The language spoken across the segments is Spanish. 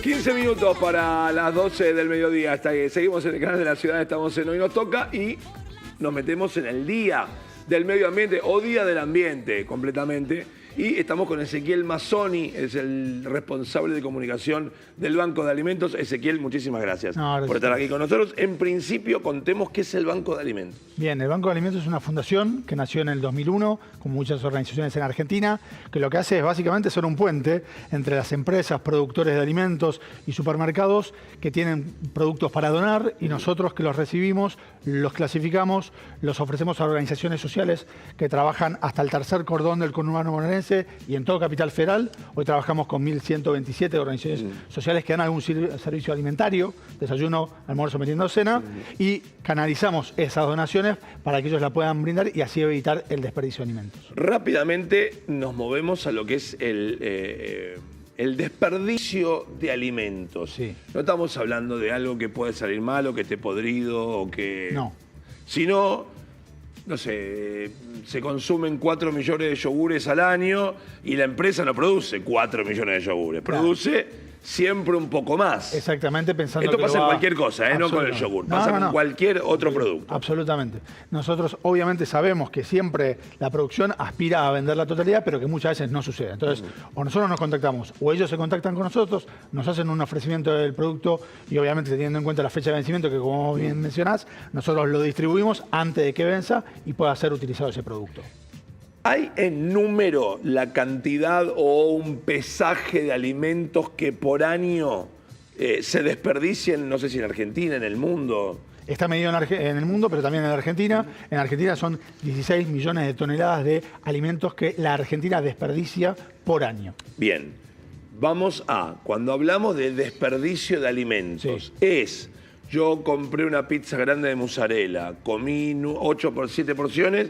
15 minutos para las 12 del mediodía. Hasta que seguimos en el canal de la ciudad, estamos en Hoy Nos Toca y nos metemos en el Día del Medio Ambiente o Día del Ambiente completamente. Y estamos con Ezequiel Mazzoni, es el responsable de comunicación del Banco de Alimentos. Ezequiel, muchísimas gracias por estar aquí con nosotros. En principio, contemos qué es el Banco de Alimentos. Bien, el Banco de Alimentos es una fundación que nació en el 2001, con muchas organizaciones en Argentina, que lo que hace es básicamente ser un puente entre las empresas, productores de alimentos y supermercados que tienen productos para donar y nosotros que los recibimos, los clasificamos, los ofrecemos a organizaciones sociales que trabajan hasta el tercer cordón del conurbano bonaerense y en todo Capital Federal. Hoy trabajamos con 1.127 organizaciones sociales que dan algún servicio alimentario, desayuno, almuerzo, merienda, cena, y canalizamos esas donaciones para que ellos la puedan brindar y así evitar el desperdicio de alimentos. Rápidamente nos movemos a lo que es el desperdicio de alimentos. Sí. No estamos hablando de algo que puede salir mal o que esté podrido o que... No. Sino, no sé, se consumen 4 millones de yogures al año y la empresa no produce 4 millones de yogures, produce siempre un poco más. Exactamente, pensando Esto que pasa en cualquier cosa, no con el yogur, pasa con cualquier otro producto. Absolutamente. Nosotros obviamente sabemos que siempre la producción aspira a vender la totalidad, pero que muchas veces no sucede. Entonces, o nosotros nos contactamos, o ellos se contactan con nosotros, nos hacen un ofrecimiento del producto y obviamente teniendo en cuenta la fecha de vencimiento, que como bien mencionás, nosotros lo distribuimos antes de que venza y pueda ser utilizado ese producto. ¿Hay en número la cantidad o un pesaje de alimentos que por año se desperdicien, no sé si en Argentina, en el mundo? Está medido en el mundo, pero también en la Argentina. En Argentina son 16 millones de toneladas de alimentos que la Argentina desperdicia por año. Bien, vamos a, cuando hablamos de desperdicio de alimentos, yo compré una pizza grande de mozzarella, comí 8 por 7 porciones,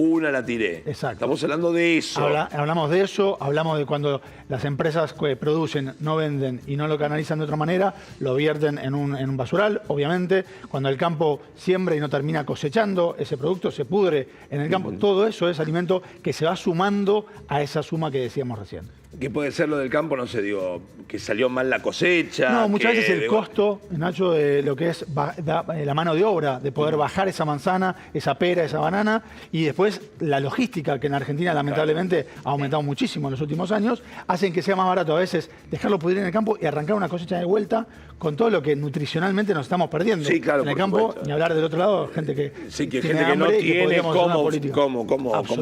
una la tiré. Exacto. Estamos hablando de eso. Hablamos de eso, hablamos de cuando las empresas que producen no venden y no lo canalizan de otra manera, lo vierten en un basural, obviamente. Cuando el campo siembra y no termina cosechando, ese producto se pudre en el campo. Todo eso es alimento que se va sumando a esa suma que decíamos recién. ¿Qué puede ser lo del campo? No sé, digo, que salió mal la cosecha. No, muchas veces el costo, Nacho, de lo que es la mano de obra, de poder bajar esa manzana, esa pera, esa banana, y después la logística, que en Argentina lamentablemente ha aumentado muchísimo en los últimos años, hacen que sea más barato a veces dejarlo pudrir en el campo y arrancar una cosecha de vuelta con todo lo que nutricionalmente nos estamos perdiendo. Sí, claro, en el campo, supuesto. Ni hablar del otro lado, gente que gente que hambre no tiene cómo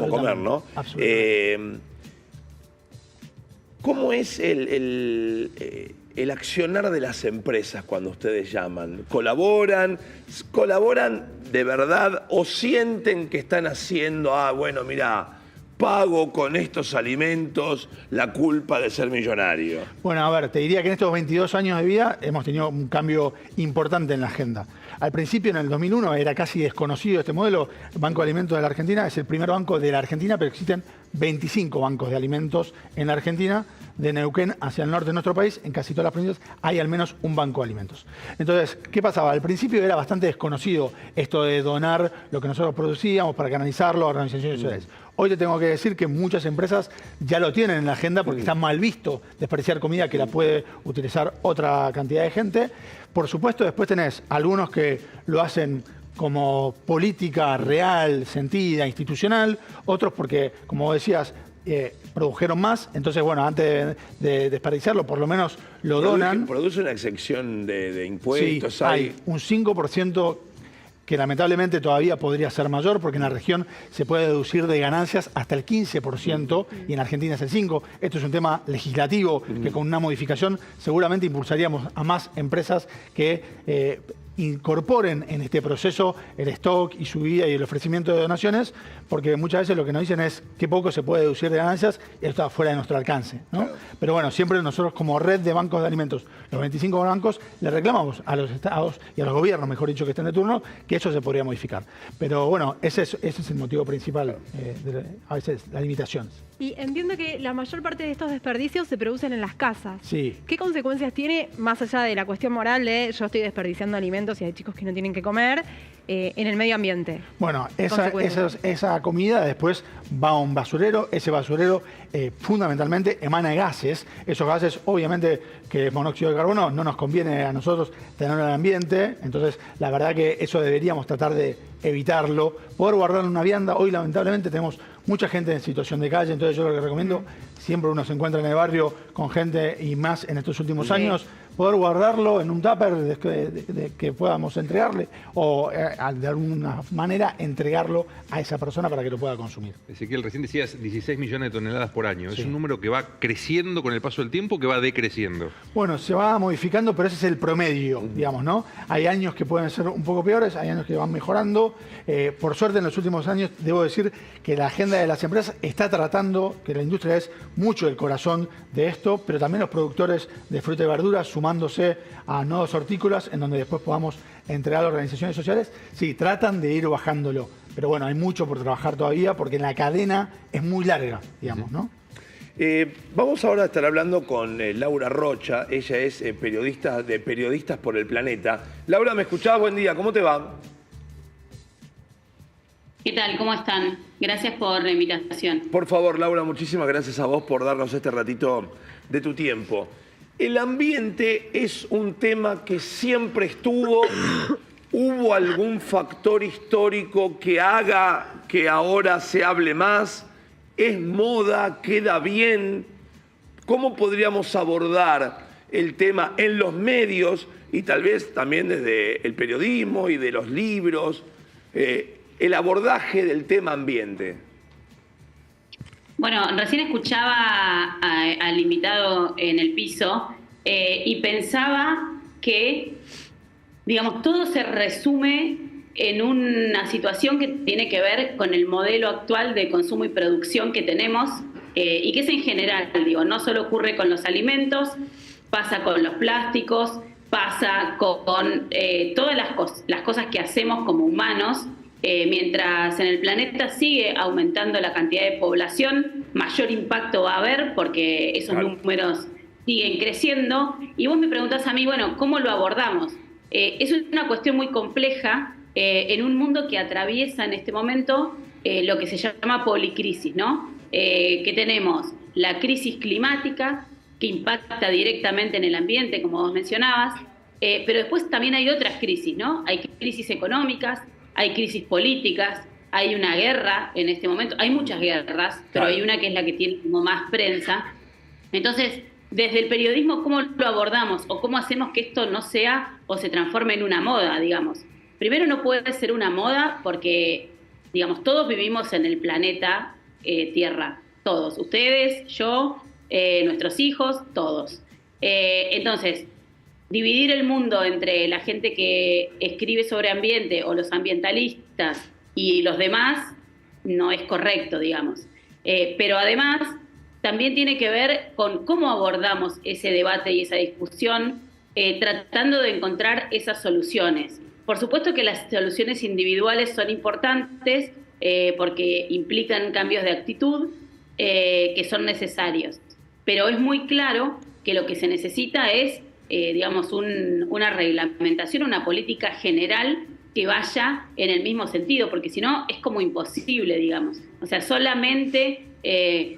comer, ¿no? ¿Cómo es el accionar de las empresas cuando ustedes llaman? ¿Colaboran de verdad o sienten que están haciendo, bueno, mira, pago con estos alimentos la culpa de ser millonario? Bueno, a ver, te diría que en estos 22 años de vida hemos tenido un cambio importante en la agenda. Al principio, en el 2001, era casi desconocido este modelo. El Banco de Alimentos de la Argentina es el primer banco de la Argentina, pero existen 25 bancos de alimentos en la Argentina. De Neuquén hacia el norte de nuestro país, en casi todas las provincias, hay al menos un banco de alimentos. Entonces, ¿qué pasaba? Al principio era bastante desconocido esto de donar lo que nosotros producíamos para canalizarlo a organizaciones sociales. Hoy te tengo que decir que muchas empresas ya lo tienen en la agenda porque está mal visto desperdiciar comida que la puede utilizar otra cantidad de gente. Por supuesto, después tenés algunos que lo hacen como política real, sentida, institucional, otros porque, como vos decías, produjeron más, entonces bueno, antes de desperdiciarlo, por lo menos lo donan. ¿Produce una excepción de impuestos? Sí, hay un 5% que lamentablemente todavía podría ser mayor, porque en la región se puede deducir de ganancias hasta el 15% y en Argentina es el 5%. Esto es un tema legislativo que con una modificación seguramente impulsaríamos a más empresas que incorporen en este proceso el stock y subida y el ofrecimiento de donaciones, porque muchas veces lo que nos dicen es que poco se puede deducir de ganancias y esto está fuera de nuestro alcance, ¿no? Claro. Pero bueno, siempre nosotros como red de bancos de alimentos, los 25 bancos, le reclamamos a los estados y a los gobiernos, mejor dicho, que estén de turno, que eso se podría modificar. Pero bueno, ese es el motivo principal, a veces las limitaciones. Y entiendo que la mayor parte de estos desperdicios se producen en las casas. Sí. ¿Qué consecuencias tiene, más allá de la cuestión moral de yo estoy desperdiciando alimentos alimentos y hay chicos que no tienen que comer en el medio ambiente. Bueno, esa comida después va a un basurero, ese basurero fundamentalmente emana gases, esos gases obviamente que es monóxido de carbono, no nos conviene a nosotros tenerlo en el ambiente, entonces la verdad que eso deberíamos tratar de evitarlo, poder guardarlo en una vianda. Hoy lamentablemente tenemos mucha gente en situación de calle, entonces yo lo que recomiendo, siempre uno se encuentra en el barrio con gente y más en estos últimos años, poder guardarlo en un tupper que podamos entregarle o de alguna manera entregarlo a esa persona para que lo pueda consumir. Ezequiel, recién decías 16 millones de toneladas por año. ¿Es un número que va creciendo con el paso del tiempo o que va decreciendo? Bueno, se va modificando, pero ese es el promedio, digamos, ¿no? Hay años que pueden ser un poco peores, hay años que van mejorando. Por suerte, en los últimos años, debo decir que la agenda de las empresas está tratando, que la industria es mucho el corazón de esto, pero también los productores de fruta y verduras sumándose a nodos hortícolas, en donde después podamos entregar a organizaciones sociales, sí, tratan de ir bajándolo. Pero bueno, hay mucho por trabajar todavía, porque la cadena es muy larga, digamos, ¿no? Vamos ahora a estar hablando con Laura Rocha. Ella es periodista de Periodistas por el Planeta. Laura, ¿me escuchás? Buen día, ¿cómo te va? ¿Qué tal? ¿Cómo están? Gracias por la invitación. Por favor, Laura, muchísimas gracias a vos por darnos este ratito de tu tiempo. El ambiente es un tema que siempre estuvo. ¿Hubo algún factor histórico que haga que ahora se hable más? ¿Es moda? ¿Queda bien? ¿Cómo podríamos abordar el tema en los medios y tal vez también desde el periodismo y de los libros, el abordaje del tema ambiente? Bueno, recién escuchaba al invitado en el piso y pensaba que, digamos, todo se resume en una situación que tiene que ver con el modelo actual de consumo y producción que tenemos y que es en general, digo, no solo ocurre con los alimentos, pasa con los plásticos, pasa con todas las cosas que hacemos como humanos. Mientras en el planeta sigue aumentando la cantidad de población, mayor impacto va a haber porque esos números siguen creciendo. Y vos me preguntás a mí, bueno, ¿cómo lo abordamos? Es una cuestión muy compleja en un mundo que atraviesa en este momento lo que se llama policrisis, ¿no? Que tenemos la crisis climática que impacta directamente en el ambiente, como vos mencionabas, pero después también hay otras crisis, ¿no? Hay crisis económicas, hay crisis políticas, hay una guerra en este momento, hay muchas guerras, pero hay una que es la que tiene como más prensa. Entonces, desde el periodismo, ¿cómo lo abordamos? ¿O cómo hacemos que esto no sea o se transforme en una moda, digamos? Primero, no puede ser una moda porque, digamos, todos vivimos en el planeta Tierra. Todos. Ustedes, yo, nuestros hijos, todos. Entonces, dividir el mundo entre la gente que escribe sobre ambiente o los ambientalistas y los demás no es correcto, digamos. Pero además también tiene que ver con cómo abordamos ese debate y esa discusión, tratando de encontrar esas soluciones. Por supuesto que las soluciones individuales son importantes porque implican cambios de actitud que son necesarios. Pero es muy claro que lo que se necesita es digamos, una reglamentación, una política general que vaya en el mismo sentido, porque si no es como imposible, digamos. O sea, solamente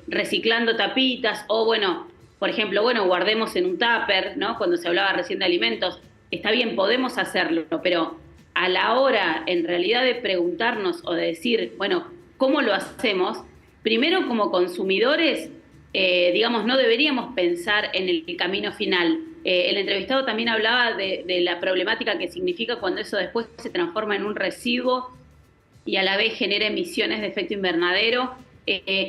reciclando tapitas o, bueno, por ejemplo, bueno, guardemos en un tupper, ¿no? Cuando se hablaba recién de alimentos, está bien, podemos hacerlo, pero a la hora, en realidad, de preguntarnos o de decir, bueno, ¿cómo lo hacemos? Primero, como consumidores, digamos, no deberíamos pensar en el camino final. El entrevistado también hablaba de la problemática que significa cuando eso después se transforma en un residuo y a la vez genera emisiones de efecto invernadero.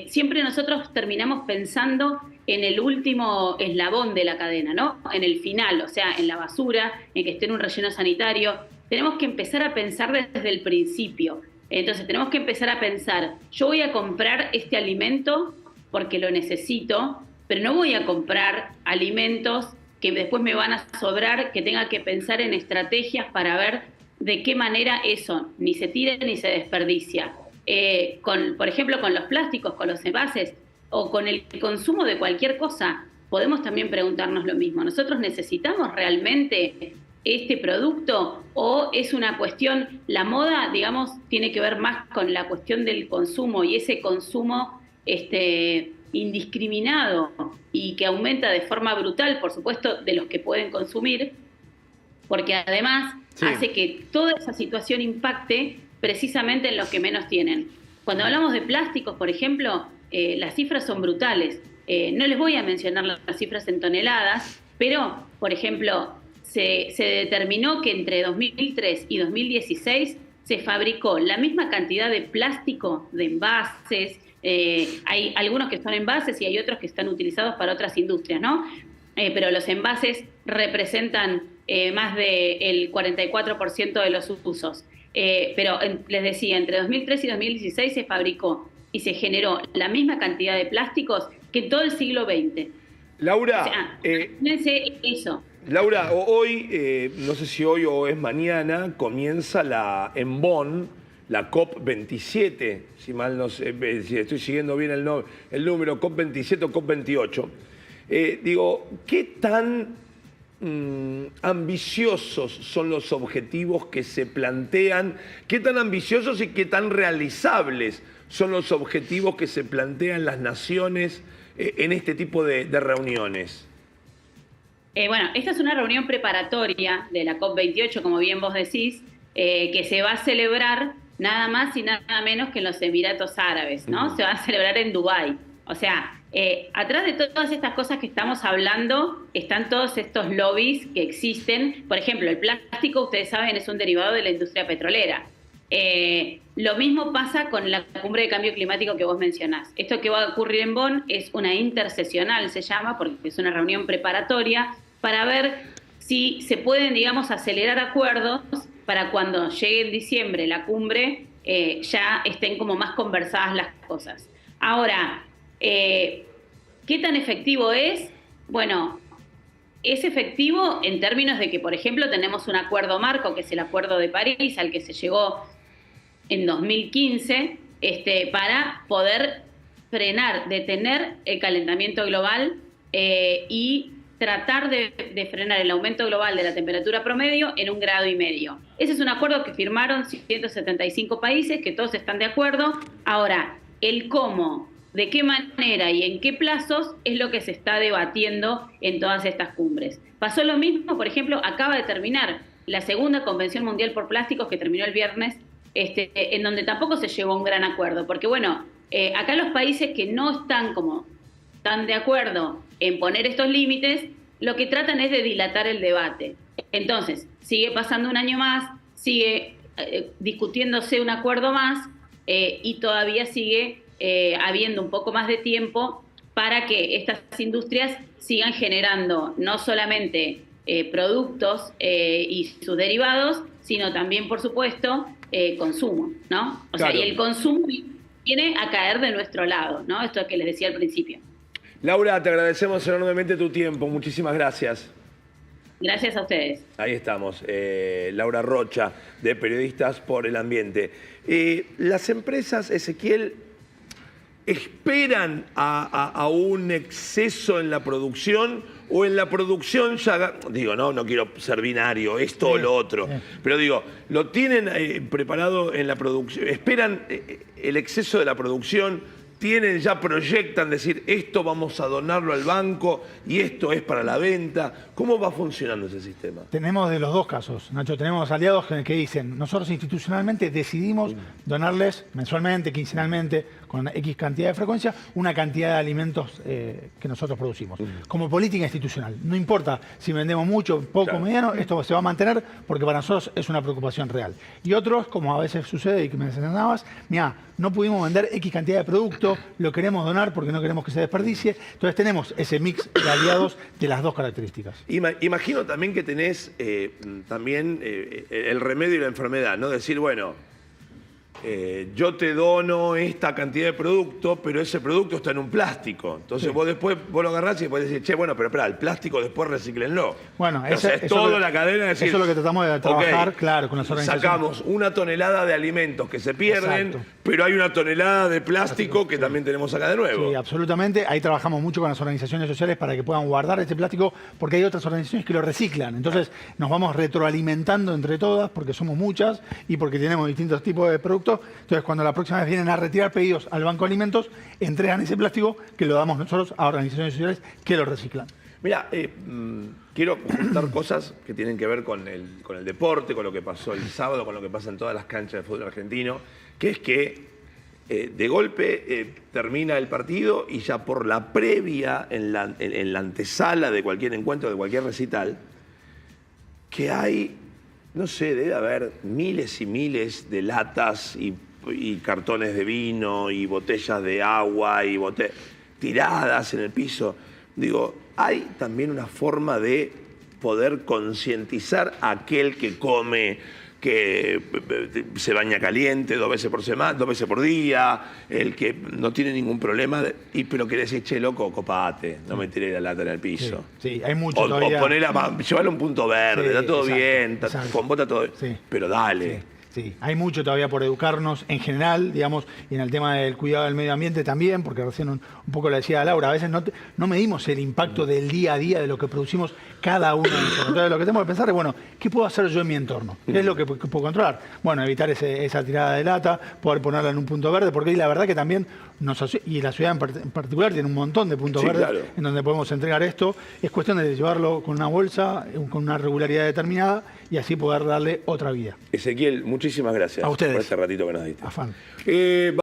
Siempre nosotros terminamos pensando en el último eslabón de la cadena, ¿no? En el final, o sea, en la basura, en que esté en un relleno sanitario. Tenemos que empezar a pensar desde el principio. Entonces tenemos que empezar a pensar, yo voy a comprar este alimento porque lo necesito, pero no voy a comprar alimentos que después me van a sobrar, que tenga que pensar en estrategias para ver de qué manera eso ni se tira ni se desperdicia. Por ejemplo, con los plásticos, con los envases o con el consumo de cualquier cosa, podemos también preguntarnos lo mismo. ¿Nosotros necesitamos realmente este producto o es una cuestión, la moda, digamos, tiene que ver más con la cuestión del consumo y ese consumo indiscriminado y que aumenta de forma brutal, por supuesto, de los que pueden consumir, porque además hace que toda esa situación impacte precisamente en los que menos tienen. Cuando hablamos de plásticos, por ejemplo, las cifras son brutales. No les voy a mencionar las cifras en toneladas, pero, por ejemplo, se determinó que entre 2003 y 2016 se fabricó la misma cantidad de plástico, de envases. Hay algunos que son envases y hay otros que están utilizados para otras industrias, ¿no? Pero los envases representan más del 44% de los usos. Pero les decía, entre 2003 y 2016 se fabricó y se generó la misma cantidad de plásticos que todo el siglo XX. Laura, O sea, imagínense eso. Laura, hoy, no sé si hoy o es mañana, comienza en Bonn la COP27, si mal no sé, si estoy siguiendo bien el número, COP27 o COP28. Digo, ¿qué tan ambiciosos son los objetivos que se plantean? ¿Qué tan ambiciosos y qué tan realizables son los objetivos que se plantean las naciones en este tipo de reuniones? Bueno, esta es una reunión preparatoria de la COP28, como bien vos decís, que se va a celebrar nada más y nada menos que en los Emiratos Árabes, ¿no? Se va a celebrar en Dubái. O sea, atrás de todas estas cosas que estamos hablando están todos estos lobbies que existen. Por ejemplo, el plástico, ustedes saben, es un derivado de la industria petrolera. Lo mismo pasa con la cumbre de cambio climático que vos mencionás. Esto que va a ocurrir en Bonn es una interseccional, se llama, porque es una reunión preparatoria para ver si se pueden, digamos, acelerar acuerdos para cuando llegue en diciembre la cumbre ya estén como más conversadas las cosas. Ahora, ¿qué tan efectivo es? Bueno, es efectivo en términos de que, por ejemplo, tenemos un acuerdo marco, que es el Acuerdo de París, al que se llegó en 2015, para poder frenar, detener el calentamiento global y tratar de frenar el aumento global de la temperatura promedio en 1,5 grados. Ese es un acuerdo que firmaron 175 países, que todos están de acuerdo. Ahora, el cómo, de qué manera y en qué plazos es lo que se está debatiendo en todas estas cumbres. Pasó lo mismo, por ejemplo, acaba de terminar la segunda Convención Mundial por Plásticos, que terminó el viernes, en donde tampoco se llegó a un gran acuerdo, porque bueno, acá los países que no están como tan de acuerdo en poner estos límites, lo que tratan es de dilatar el debate. Entonces, sigue pasando un año más, sigue discutiéndose un acuerdo más y todavía sigue habiendo un poco más de tiempo para que estas industrias sigan generando no solamente productos y sus derivados, sino también, por supuesto, consumo, ¿no? O sea, y el consumo viene a caer de nuestro lado, ¿no? Esto que les decía al principio. Laura, te agradecemos enormemente tu tiempo. Muchísimas gracias. Gracias a ustedes. Ahí estamos, Laura Rocha, de Periodistas por el Ambiente. Las empresas, Ezequiel, ¿esperan a un exceso en la producción o en la producción ya, digo, no quiero ser binario, esto o lo otro, pero digo, ¿lo tienen preparado en la producción? ¿Esperan el exceso de la producción? ¿Proyectan decir, esto vamos a donarlo al banco y esto es para la venta? ¿Cómo va funcionando ese sistema? Tenemos de los dos casos, Nacho. Tenemos aliados que dicen, nosotros institucionalmente decidimos donarles mensualmente, quincenalmente, con X cantidad de frecuencia, una cantidad de alimentos que nosotros producimos. Como política institucional. No importa si vendemos mucho, poco, mediano, esto se va a mantener porque para nosotros es una preocupación real. Y otros, como a veces sucede y que me mencionabas, mira, no pudimos vender X cantidad de producto, lo queremos donar porque no queremos que se desperdicie. Entonces tenemos ese mix de aliados de las dos características. Imagino también que tenés también el remedio y la enfermedad, ¿no? Decir, bueno, yo te dono esta cantidad de producto, pero ese producto está en un plástico. Entonces vos después lo agarrás y después decís, che, bueno, pero espera, el plástico después recíclenlo. Bueno, o sea, es toda la cadena de decir, eso es lo que tratamos de trabajar, claro, con las organizaciones. Sacamos 1 tonelada de alimentos que se pierden, Exacto. pero hay 1 tonelada de plástico que también tenemos acá de nuevo. Sí, absolutamente. Ahí trabajamos mucho con las organizaciones sociales para que puedan guardar este plástico, porque hay otras organizaciones que lo reciclan. Entonces nos vamos retroalimentando entre todas, porque somos muchas y porque tenemos distintos tipos de productos. Entonces cuando la próxima vez vienen a retirar pedidos al Banco de Alimentos, entregan ese plástico que lo damos nosotros a organizaciones sociales que lo reciclan. Mira, quiero juntar cosas que tienen que ver con el deporte, con lo que pasó el sábado, con lo que pasa en todas las canchas de fútbol argentino, que es que de golpe termina el partido y ya por la previa, en la antesala de cualquier encuentro, de cualquier recital, que hay, no sé, debe haber miles y miles de latas y cartones de vino y botellas de agua y tiradas en el piso. Digo, hay también una forma de poder concientizar a aquel que come, que se baña caliente 2 veces por semana, 2 veces por día, el que no tiene ningún problema, pero que le decís, che, loco, copate, no me tiré la lata en el piso. Sí, hay mucho todavía. O llevarlo a un punto verde, está todo bien, con bota todo bien, pero dale. Sí, hay mucho todavía por educarnos en general, digamos, y en el tema del cuidado del medio ambiente también, porque recién un poco lo decía Laura, a veces no medimos el impacto del día a día de lo que producimos cada uno de nosotros. Entonces lo que tenemos que pensar es, bueno, ¿qué puedo hacer yo en mi entorno? ¿Qué es lo que puedo controlar? Bueno, evitar esa tirada de lata, poder ponerla en un punto verde, porque ahí la verdad que también y la ciudad en particular tiene un montón de puntos verdes en donde podemos entregar esto. Es cuestión de llevarlo con una bolsa, con una regularidad determinada y así poder darle otra vida. Ezequiel, muchísimas gracias a ustedes por este ratito que nos diste. Afán.